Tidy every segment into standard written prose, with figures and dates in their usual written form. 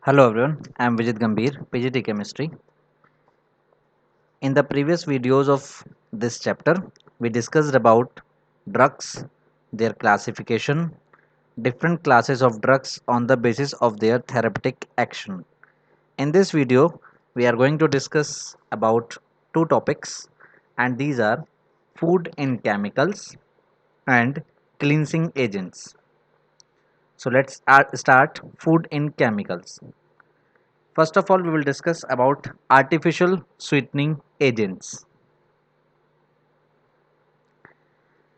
Hello everyone, I am Vijit Gambhir, PGT Chemistry. In the previous videos of this chapter, we discussed about drugs, their classification, different classes of drugs on the basis of their therapeutic action. In this video, we are going to discuss about two topics, and these are food in chemicals and cleansing agents. So let's start food in chemicals. First of all, we will discuss about artificial sweetening agents.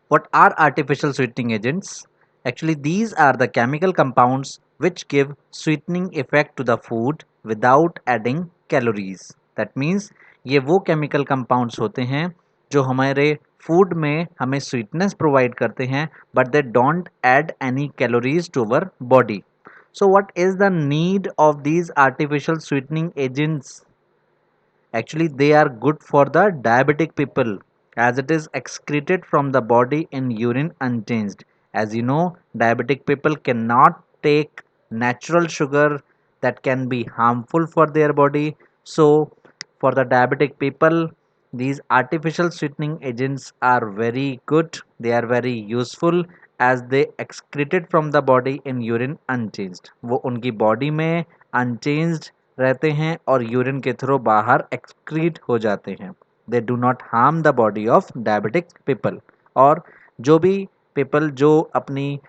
What are artificial sweetening agents? Actually, these are the chemical compounds which give sweetening effect to the food without adding calories. That means ये वो chemical compounds होते हैं जो हमारे food में हमें sweetness provide करते हैं but they don't add any calories to our body. So what is the need of these artificial sweetening agents? Actually, they are good for the diabetic people as it is excreted from the body in urine unchanged. As you know, diabetic people cannot take natural sugar that can be harmful for their body. So, for the diabetic people, these artificial sweetening agents are very good. They are very useful as they excreted from the body in urine unchanged. वो उनकी body में unchanged रहते हैं और urine के through बाहर excrete हो जाते हैं. They do not harm the body of diabetic people. और जो भी पीपल जो अपनी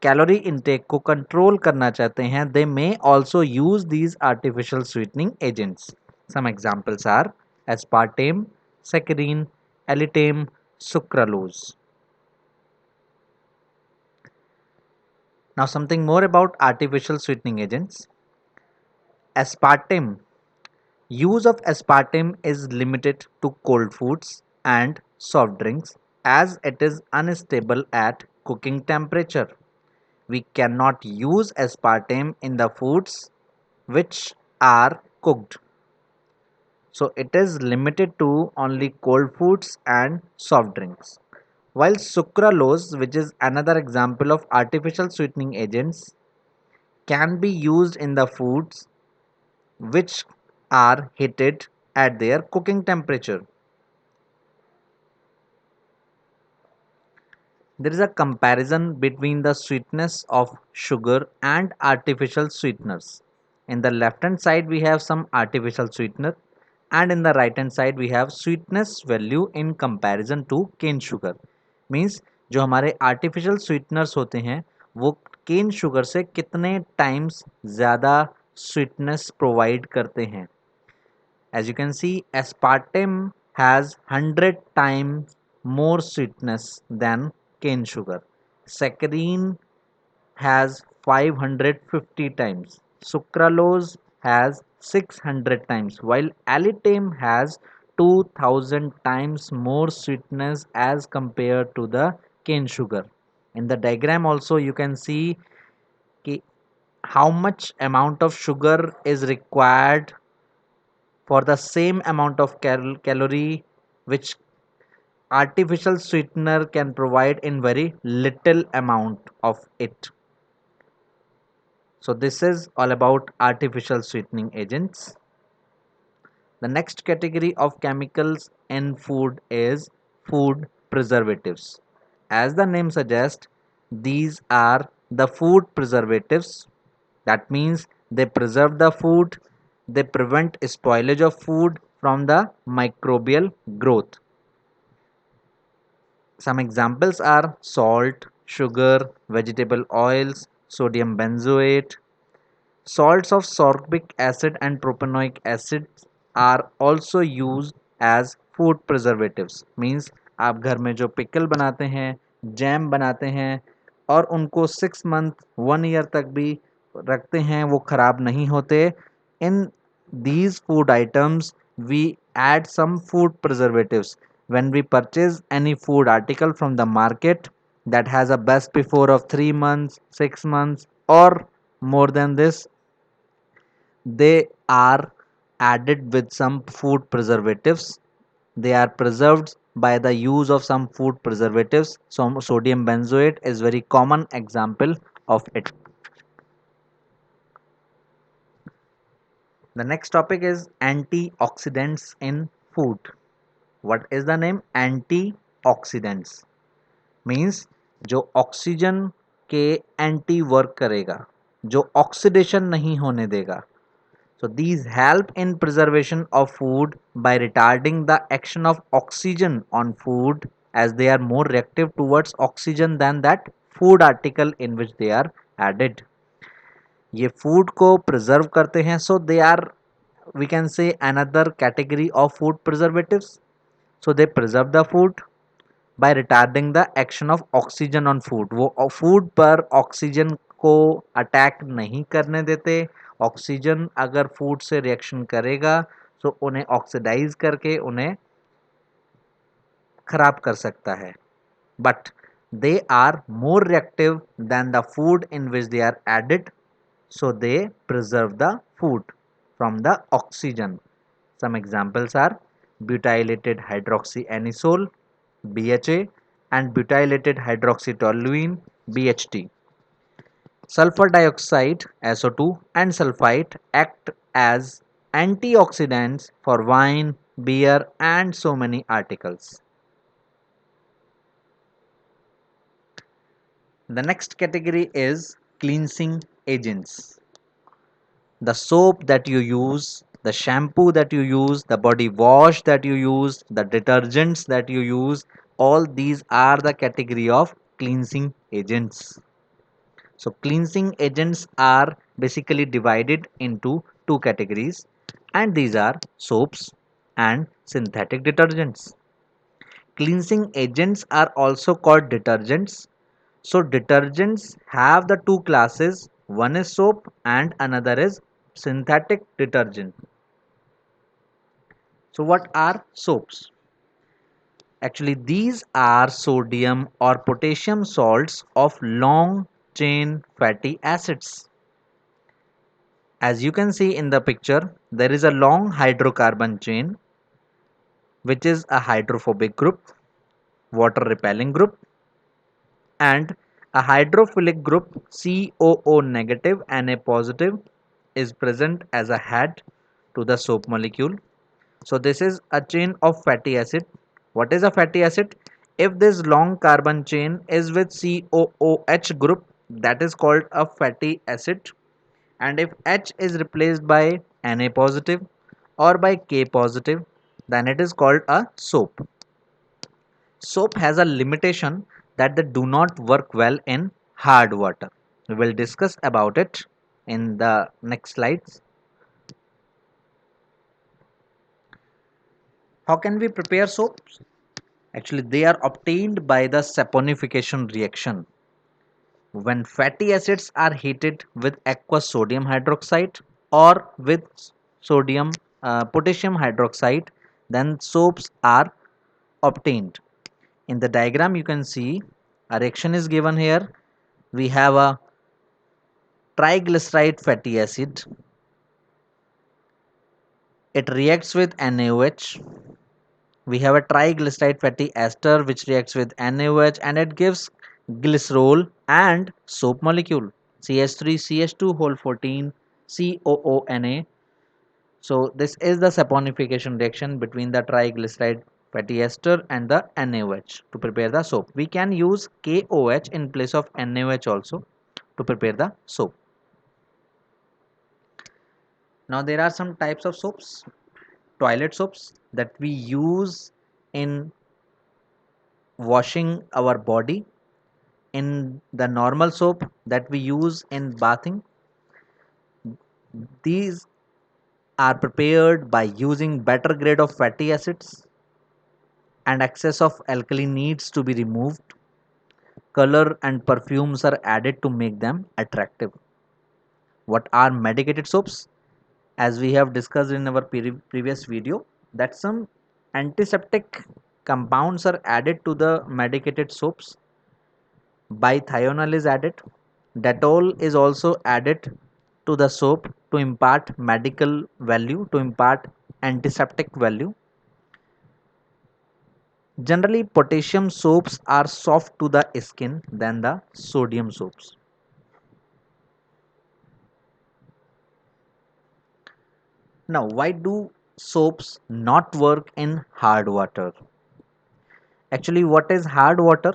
कैलोरी इनटेक को कंट्रोल करना चाहते हैं they may also use these artificial sweetening agents. Some examples are aspartame, saccharin, alitame, sucralose. Now something more about artificial sweetening agents. Aspartame. Use of aspartame is limited to cold foods and soft drinks as it is unstable at cooking temperature. We cannot use aspartame in the foods which are cooked. So it is limited to only cold foods and soft drinks. While sucralose, which is another example of artificial sweetening agents, can be used in the foods which are heated at their cooking temperature. There is a comparison between the sweetness of sugar and artificial sweeteners. In the left hand side we have some artificial sweetener and in the right hand side we have sweetness value in comparison to cane sugar. Means जो हमारे artificial sweeteners होते हैं वो cane sugar से कितने times ज़्यादा sweetness provide करते हैं. As you can see, aspartame has 100 times more sweetness than cane sugar. Saccharine has 550 times. Sucralose has 600 times, while alitame has 2000 times more sweetness as compared to the cane sugar. In the diagram also you can see ki how much amount of sugar is required for the same amount of calorie which artificial sweetener can provide in very little amount of it. So this is all about artificial sweetening agents. The next category of chemicals in food is food preservatives. As the name suggests, these are the food preservatives. That means they preserve the food, they prevent spoilage of food from the microbial growth. Some examples are salt, sugar, vegetable oils, sodium benzoate. Salts of sorbic acid and propanoic acid are also used as food preservatives. Means आप घर में जो pickle बनाते हैं, jam बनाते हैं और उनको 6 month 1 year तक भी रखते हैं वो खराब नहीं होते. In these food items we add some food preservatives. When we purchase any food article from the market that has a best before of 3 months, 6 months or more than this, they are added with some food preservatives. They are preserved by the use of some food preservatives. So sodium benzoate is very common example of it. The next topic is antioxidants in food. What is the name? Antioxidants means जो oxygen के anti work करेगा, जो oxidation नहीं होने देगा. So these help in preservation of food by retarding the action of oxygen on food, as they are more reactive towards oxygen than that food article in which they are added. ये food को preserve करते हैं, so they are, we can say, another category of food preservatives. So they preserve the food by retarding the action of oxygen on food. वो food पर oxygen को attack नहीं करने देते. ऑक्सीजन अगर फूड से रिएक्शन करेगा तो उन्हें ऑक्सीडाइज करके उन्हें खराब कर सकता है. But they are more reactive than the food in which they are added, so they preserve the food from the oxygen. Some examples are butylated hydroxyanisole BHA and butylated hydroxytoluene BHT. Sulfur dioxide SO2 and sulfite act as antioxidants for wine, beer and so many articles. The next category is cleansing agents. The soap that you use, the shampoo that you use, the body wash that you use, the detergents that you use, all these are the category of cleansing agents. So cleansing agents are basically divided into two categories, and these are soaps and synthetic detergents. Cleansing agents are also called detergents. So detergents have the two classes, one is soap and another is synthetic detergent. So what are soaps? Actually, these are sodium or potassium salts of long chain fatty acids. As you can see in the picture, there is a long hydrocarbon chain which is a hydrophobic group, water repelling group, and a hydrophilic group COO negative Na positive is present as a head to the soap molecule. So this is a chain of fatty acid. What is a fatty acid? If this long carbon chain is with COOH group, that is called a fatty acid, and if H is replaced by Na positive or by K positive, then it is called a soap. Soap has a limitation that they do not work well in hard water. We will discuss about it in the next slides. How can we prepare soaps? Actually, they are obtained by the saponification reaction. When fatty acids are heated with aqueous sodium hydroxide or with sodium potassium hydroxide, then soaps are obtained. In the diagram you can see a reaction is given here. We have a triglyceride fatty acid. It reacts with NaOH. We have a triglyceride fatty ester which reacts with NaOH and it gives glycerol and soap molecule CH3CH2 whole 14 COONA. So this is the saponification reaction between the triglyceride fatty ester and the NaOH to prepare the soap. We can use KOH in place of NaOH also to prepare the soap. Now there are some types of soaps. Toilet soaps that we use in washing our body, in the normal soap that we use in bathing. These are prepared by using better grade of fatty acids, and excess of alkali needs to be removed. Color and perfumes are added to make them attractive. What are medicated soaps? As we have discussed in our previous video, that some antiseptic compounds are added to the medicated soaps. Bithionol is added. Dettol is also added to the soap to impart medical value, to impart antiseptic value. Generally, potassium soaps are soft to the skin than the sodium soaps. Now, why do soaps not work in hard water? Actually, what is hard water?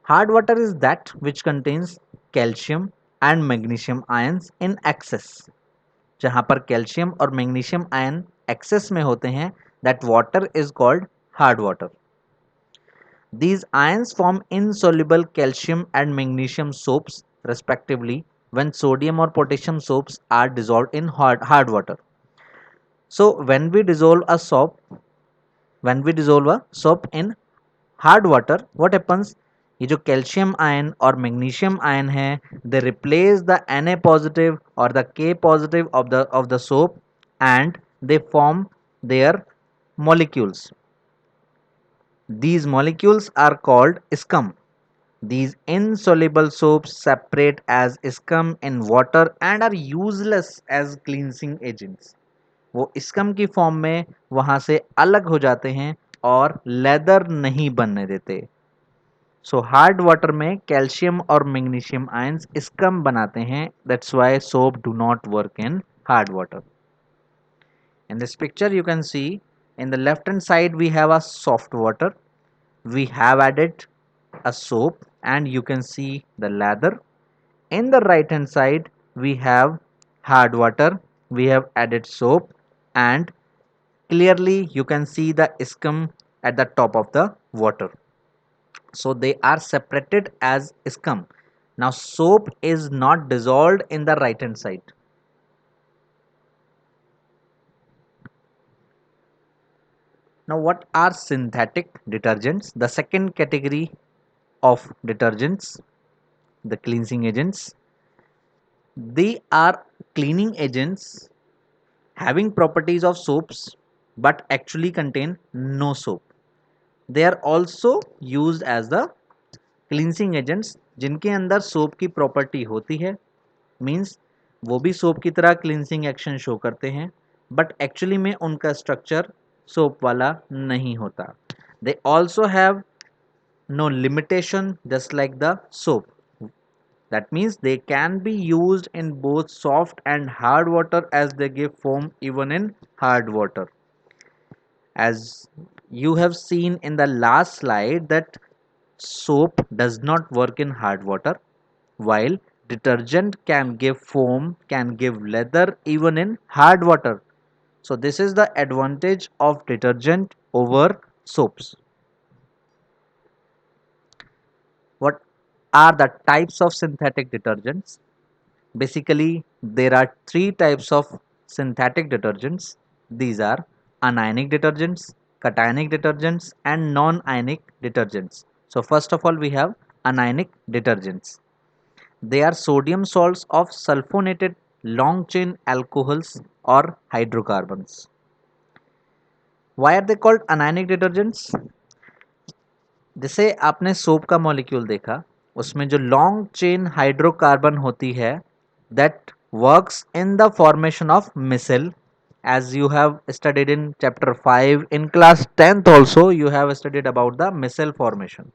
Hard water is that which contains calcium and magnesium ions in excess. जहाँ पर calcium और magnesium ion access में होते हैं, that water is called hard water. These ions form insoluble calcium and magnesium soaps respectively when sodium or potassium soaps are dissolved in hard water. So when we dissolve a soap in hard water, what happens? ये जो calcium ion और magnesium ion है, they replace the Na positive or the K positive of the soap and they form their molecules. These molecules are called scum. These insoluble soaps separate as scum in water and are useless as cleansing agents. वो scum की form में वहां से अलग हो जाते हैं और लेदर नहीं बनने देते. सो हार्ड वाटर में कैल्शियम और मैग्नीशियम आयंस स्कम बनाते हैं. That's why soap do not work in hard water. In this picture you can see in the left hand side we have a soft water. We have added a soap and you can see the lather. In the right hand side we have hard water. We have added soap and clearly you can see the scum at the top of the water. So they are separated as scum. Now soap is not dissolved in the right hand side. Now what are synthetic detergents? The second category of detergents, the cleansing agents. They are cleaning agents having properties of soaps but actually contain no soap. They are also used as the cleansing agents जिनके अंदर soap की property होती है, means वो भी soap की तरह cleansing action show करते हैं बट एक्चुअली में उनका स्ट्रक्चर सोप वाला नहीं होता. They also have no limitation just like the soap. That means they can be used in both soft and hard water as they give foam even in hard water. As you have seen in the last slide that soap does not work in hard water while detergent can give foam, can give leather even in hard water. So this is the advantage of detergent over soaps. What are the types of synthetic detergents? Basically, there are three types of synthetic detergents. These are anionic detergents, cationic detergents, and non-ionic detergents. So first of all, we have anionic detergents. They are sodium salts of sulfonated long chain alcohols or hydrocarbons. Why are they called anionic detergents? जैसे आपने soap का molecule देखा, उसमें जो long chain hydrocarbon होती है that works in the formation of micelle. as you have studied in chapter 5 in class 10th also you have studied about the micelle formation.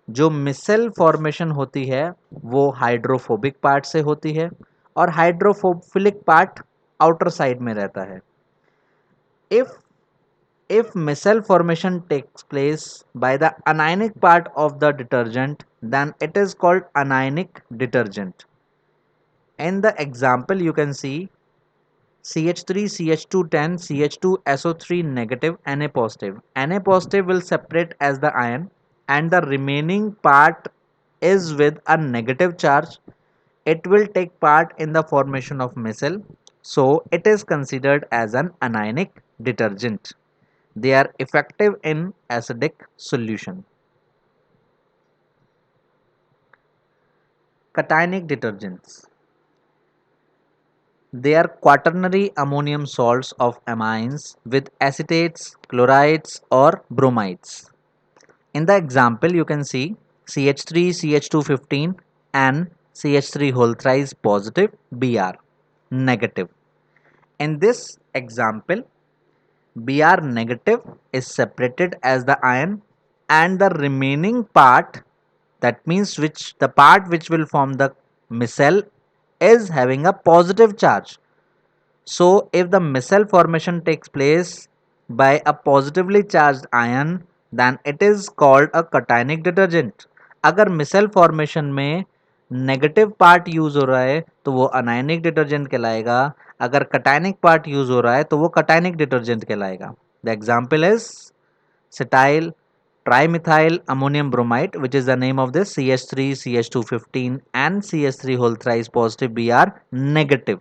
जो micelle formation होती है वो हाइड्रोफोबिक पार्ट से होती है और हाइड्रोफोबिलिक पार्ट आउटर साइड में रहता है. If If micelle formation takes place by the anionic part of the detergent, then it is called anionic detergent. In the example, you can see CH3, CH210, CH2SO3 negative, Na positive. Na positive will separate as the ion and the remaining part is with a negative charge. It will take part in the formation of micelle. So it is considered as an anionic detergent. They are effective in acidic solution. Cationic detergents. They are quaternary ammonium salts of amines with acetates, chlorides or bromides. In the example you can see CH3, CH215 and CH3 whole thrice positive, Br negative. In this example Br negative is separated as the ion and the remaining part, that means which the part which will form the micelle, is having a positive charge. So if the micelle formation takes place by a positively charged ion, then it is called a cationic detergent. अगर micelle formation में negative part use हो रहा है तो वो anionic detergent कहलाएगा, अगर cationic part use हो रहा है तो वो कटायनिक डिटर्जेंट कहलाएगा. The example is cetyl trimethyl ammonium bromide, which is the name of this CH3, CH215 and CH3 whole thrice positive Br negative.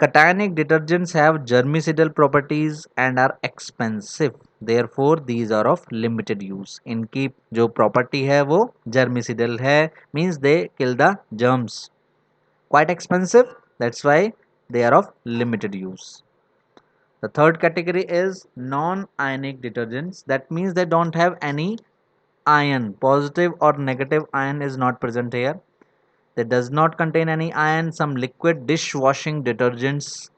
Cationic detergents have germicidal properties and are expensive. Therefore, these are of limited use. इनकी जो property है वो germicidal है, means they kill the germs. Quite expensive. That's why they are of limited use. The third category is non-ionic detergents. That means they don't have any ion. Positive or negative ion is not present here. They does not contain any ion. Some liquid dishwashing detergents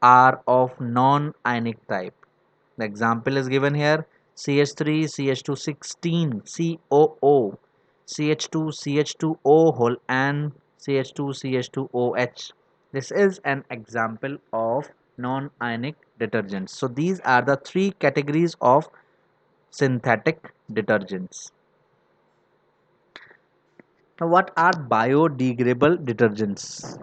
are of non-ionic type. The example is given here: CH3, CH216, COO, CH2, CH2O whole and CH2, CH2OH. This is an example of non-ionic detergents. So these are the three categories of synthetic detergents. Now what are biodegradable detergents?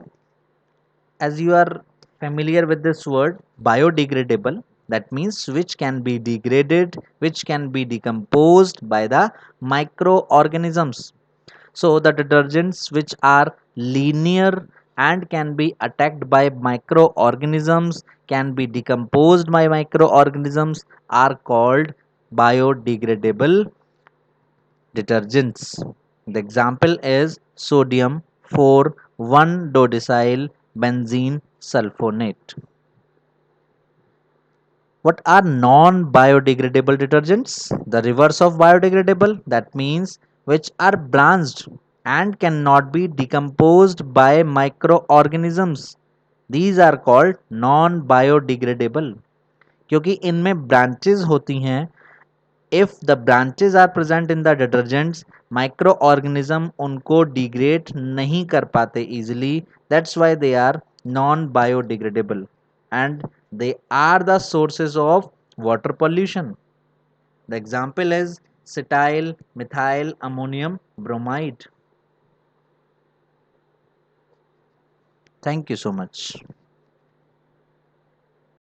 As you are familiar with this word biodegradable, that means which can be degraded, which can be decomposed by the microorganisms. So the detergents which are linear and can be attacked by microorganisms, can be decomposed by microorganisms, are called biodegradable detergents. The example is sodium 4,1-dodecyl benzene sulfonate. What are non-biodegradable detergents? The reverse of biodegradable, that means which are branched and cannot be decomposed by microorganisms. These are called non-biodegradable. क्योंकि इनमें branches होती हैं. If the branches are present in the detergents, microorganism उनको degrade नहीं कर पाते easily. That's why they are non-biodegradable and they are the sources of water pollution. The example is cetyl methyl ammonium bromide. Thank you so much.